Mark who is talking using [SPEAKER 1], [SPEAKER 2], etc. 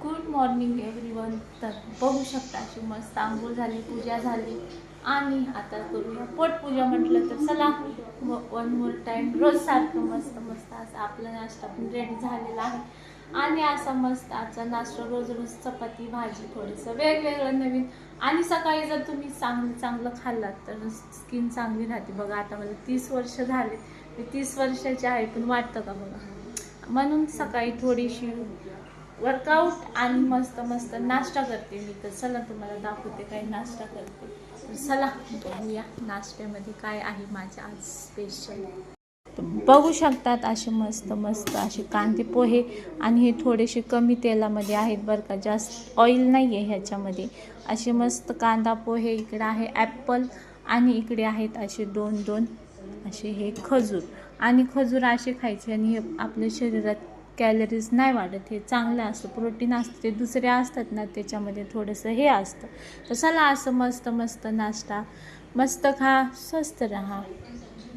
[SPEAKER 1] Good morning everyone. तर बघू शकता अशी मस्त आंघोळ झाली, पूजा झाली आणि आता करूया पोटपूजा. म्हटलं तर चला वन मोर टाईम रोज सारखं मस्त मस्त असं आपला नाश्ता पण रेडी झालेला आहे. आणि असा मस्त आजचा नाश्ता रोज रोज चपाती भाजी थोडंसं वेगवेगळं नवीन. आणि सकाळी जर तुम्ही चांगलं चांगलं खाल्लात तर स्किन चांगली राहते. बघा आता मला 30 वर्ष झाले, मी 30 वर्षाची आहे, पण वाटतं का बघा. म्हणून सकाळी थोडीशी वर्कआउट आणि मस्त मस्त नाश्ता करते मी. तर चला तुम्हाला दाखवते काय नाश्ता करते. तर चला बघूया नाश्त्यामध्ये काय आहे माझ्या आज स्पेशल. बघू शकतात असे मस्त मस्त असे कांदे पोहे आणि हे थोडेसे कमी तेलामध्ये आहेत बरं का, जास्त ऑइल नाही आहे ह्याच्यामध्ये. असे मस्त कांदा पोहे. इकडे आहे ॲपल आणि इकडे आहेत असे दोन दोन असे हे खजूर. आणि खजूर असे खायचे आणि हे आपल्या शरीरात कॅलरीज नाही वाढत. हे चांगलं असतं, प्रोटीन असतं. ते दुसरे असतात ना त्याच्यामध्ये थोडंसं हे असतं. तर चला असं मस्त मस्त नाश्ता. मस्त खा, स्वस्त राहा.